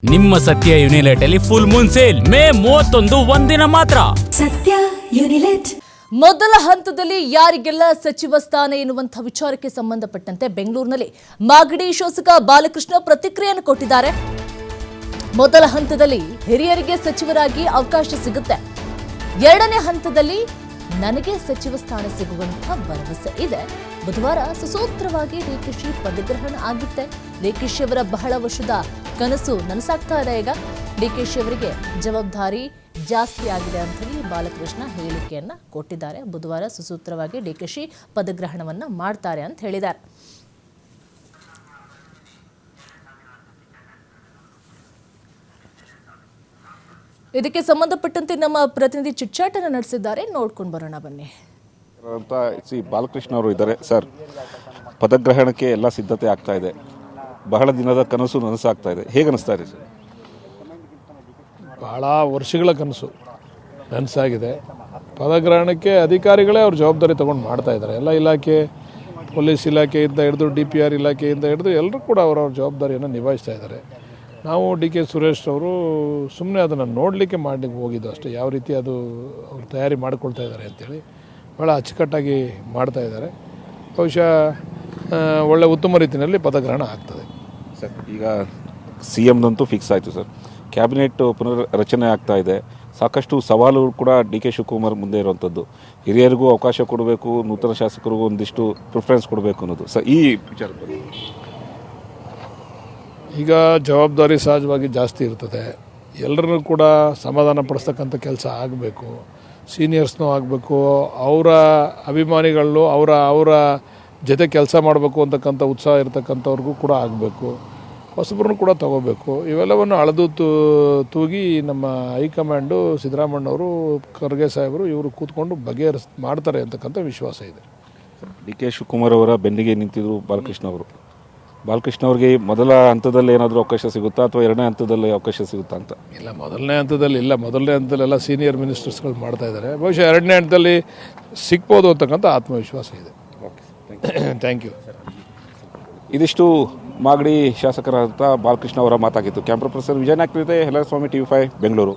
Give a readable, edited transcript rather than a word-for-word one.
ನಿಮ್ಮ ಸತ್ಯ ಯುನಿಲೆಟ್ ಅಲ್ಲಿ ಫುಲ್ ಮೂನ್ ಸೇಲ್ ಮೇ 31 ಒಂದಿನ ಮಾತ್ರ. ಸತ್ಯ ಯುನಿಲೆಟ್ ಮೊದಲ ಹಂತದಲ್ಲಿ ಯಾರಿಗೆಲ್ಲ ಸಚಿವ ಸ್ಥಾನ ಎನ್ನುವಂತಹ ವಿಚಾರಕ್ಕೆ ಸಂಬಂಧಪಟ್ಟಂತೆ ಬೆಂಗಳೂರಿನಲ್ಲಿ ಮಾಗಡಿ ಶಾಸಕ ಬಾಲಕೃಷ್ಣ ಪ್ರತಿಕ್ರಿಯೆಯನ್ನು ಕೊಟ್ಟಿದ್ದಾರೆ. ಮೊದಲ ಹಂತದಲ್ಲಿ ಹಿರಿಯರಿಗೆ ಸಚಿವರಾಗಿ ಅವಕಾಶ ಸಿಗುತ್ತೆ. ಎರಡನೇ ಹಂತದಲ್ಲಿ ನನಗೆ ಸಚಿವ ಸ್ಥಾನ ಸಿಗುವಂತಹ ಭರವಸೆ ಇದೆ. ಬುಧವಾರ ಸುಸೂತ್ರವಾಗಿ ಡಿಕೆಶಿ ಪದಗ್ರಹಣ ಆಗಿತ್ತೆ. ಡಿಕೆಶಿ ಅವರ ಬಹಳ ವರ್ಷದ ಕನಸು ನನಸಾಗ್ತಾ ಇದೆ. ಈಗ ಡಿಕೆಶಿ ಅವರಿಗೆ ಜವಾಬ್ದಾರಿ ಜಾಸ್ತಿ ಆಗಿದೆ ಅಂತ ಹೇಳಿ ಬಾಲಕೃಷ್ಣ ಹೇಳಿಕೆಯನ್ನ ಕೊಟ್ಟಿದ್ದಾರೆ. ಬುಧವಾರ ಸುಸೂತ್ರವಾಗಿ ಡಿಕೆಶಿ ಪದಗ್ರಹಣವನ್ನ ಮಾಡ್ತಾರೆ ಅಂತ ಹೇಳಿದ್ದಾರೆ. ಇದಕ್ಕೆ ಸಂಬಂಧಪಟ್ಟಂತೆ ನಮ್ಮ ಪ್ರತಿನಿಧಿ ಚಿಟ್ಚಾಟನ ನಡೆಸಿದ್ದಾರೆ. ನೋಡ್ಕೊಂಡು ಬರೋಣ ಬನ್ನಿ. ಬಾಲಕೃಷ್ಣ ಅವರು ಇದ್ದಾರೆ ಸರ್. ಪದಗ್ರಹಣಕ್ಕೆ ಎಲ್ಲ ಸಿದ್ಧತೆ ಆಗ್ತಾ ಇದೆ. ಬಹಳ ದಿನದ ಕನಸು ನನಸಾಗ್ತಾ ಇದೆ. ಹೇಗೆ ಅನಿಸ್ತಾ ಇದೆ ಸರ್? ಬಹಳ ವರ್ಷಗಳ ಕನಸು ನನಸಾಗಿದೆ. ಪದಗ್ರಹಣಕ್ಕೆ ಅಧಿಕಾರಿಗಳೇ ಅವ್ರ ಜವಾಬ್ದಾರಿ ತೊಗೊಂಡು ಮಾಡ್ತಾ ಇದ್ದಾರೆ. ಎಲ್ಲ ಇಲಾಖೆ, ಪೊಲೀಸ್ ಇಲಾಖೆಯಿಂದ ಹಿಡಿದು DPR ಇಲಾಖೆಯಿಂದ ಹಿಡಿದು ಎಲ್ಲರೂ ಕೂಡ ಅವರವ್ರ ಜವಾಬ್ದಾರಿಯನ್ನು ನಿಭಾಯಿಸ್ತಾ ಇದ್ದಾರೆ. ನಾವು DK ಸುರೇಶ್ ಅವರು ಸುಮ್ಮನೆ ಅದನ್ನು ನೋಡಲಿಕ್ಕೆ ಮಾಡಲಿಕ್ಕೆ ಹೋಗಿದ್ದು ಅಷ್ಟೇ. ಯಾವ ರೀತಿ ಅದು ಅವ್ರು ತಯಾರಿ ಮಾಡ್ಕೊಳ್ತಾ ಇದ್ದಾರೆ ಅಂತೇಳಿ ಭಾಳ ಅಚ್ಚುಕಟ್ಟಾಗಿ ಮಾಡ್ತಾ ಇದ್ದಾರೆ. ಬಹುಶಃ ಒಳ್ಳೆ ಉತ್ತಮ ರೀತಿಯಲ್ಲಿ ಪದಗ್ರಹಣ ಆಗ್ತದೆ ಸರ್. ಈಗ CMದಂತೂ ಫಿಕ್ಸ್ ಆಯಿತು ಸರ್. ಕ್ಯಾಬಿನೆಟ್ ಪುನರ್ ರಚನೆ ಆಗ್ತಾ ಇದೆ. ಸಾಕಷ್ಟು ಸವಾಲು ಕೂಡ DK ಶಿವಕುಮಾರ್ ಮುಂದೆ ಇರುವಂಥದ್ದು. ಹಿರಿಯರಿಗೂ ಅವಕಾಶ ಕೊಡಬೇಕು, ನೂತನ ಶಾಸಕರಿಗೂ ಒಂದಿಷ್ಟು ಪ್ರಿಫರೆನ್ಸ್ ಕೊಡಬೇಕು ಅನ್ನೋದು ಸರ್. ಈ ವಿಚಾರದಲ್ಲಿ ಈಗ ಜವಾಬ್ದಾರಿ ಸಹಜವಾಗಿ ಜಾಸ್ತಿ ಇರ್ತದೆ. ಎಲ್ಲರನ್ನೂ ಕೂಡ ಸಮಾಧಾನ ಪಡಿಸ್ತಕ್ಕಂಥ ಕೆಲಸ ಆಗಬೇಕು. ಸೀನಿಯರ್ಸ್ನೂ ಆಗಬೇಕು, ಅವರ ಅಭಿಮಾನಿಗಳು ಅವರ ಜೊತೆ ಕೆಲಸ ಮಾಡಬೇಕು ಅಂತಕ್ಕಂಥ ಉತ್ಸಾಹ ಇರತಕ್ಕಂಥವ್ರಿಗೂ ಕೂಡ ಆಗಬೇಕು. ಹೊಸಬ್ರನ್ನೂ ಕೂಡ ತಗೋಬೇಕು. ಇವೆಲ್ಲವನ್ನು ಅಳೆದು ತೂಗಿ ನಮ್ಮ ಹೈಕಮಾಂಡು ಸಿದ್ದರಾಮಣ್ಣವರು, ಖರ್ಗೆ ಸಾಹೇಬರು ಇವರು ಕೂತ್ಕೊಂಡು ಮಾಡ್ತಾರೆ ಅಂತಕ್ಕಂಥ ವಿಶ್ವಾಸ ಇದೆ. DK ಶಿವಕುಮಾರ್ ಅವರ ಬೆನ್ನಿಗೆ ನಿಂತಿದ್ರು ಬಾಲಕೃಷ್ಣ ಅವರು. ಬಾಲಕೃಷ್ಣ ಅವ್ರಿಗೆ ಮೊದಲ ಹಂತದಲ್ಲಿ ಏನಾದರೂ ಅವಕಾಶ ಸಿಗುತ್ತಾ ಅಥವಾ ಎರಡನೇ ಹಂತದಲ್ಲಿ ಅವಕಾಶ ಸಿಗುತ್ತಾ ಅಂತ? ಇಲ್ಲ, ಮೊದಲನೇ ಹಂತದಲ್ಲೆಲ್ಲ ಸೀನಿಯರ್ ಮಿನಿಸ್ಟರ್ಸ್ಗಳು ಮಾಡ್ತಾ ಇದ್ದಾರೆ. ಬಹುಶಃ ಎರಡನೇ ಹಂತದಲ್ಲಿ ಸಿಗ್ಬೋದು ಅಂತಕ್ಕಂಥ ಆತ್ಮವಿಶ್ವಾಸ ಇದೆ. Thank you. ಇದಿಷ್ಟು ಮಾಗಡಿ ಶಾಸಕರಾದ ಬಾಲಕೃಷ್ಣ ಅವರ ಮಾತಾಗಿತ್ತು. ಕ್ಯಾಮ್ರಾ ಪರ್ಸನ್ ವಿಜಯನಾಥ್ ಜೊತೆ ಹೆಲಸ್ವಾಮಿ TV5 ಬೆಂಗಳೂರು.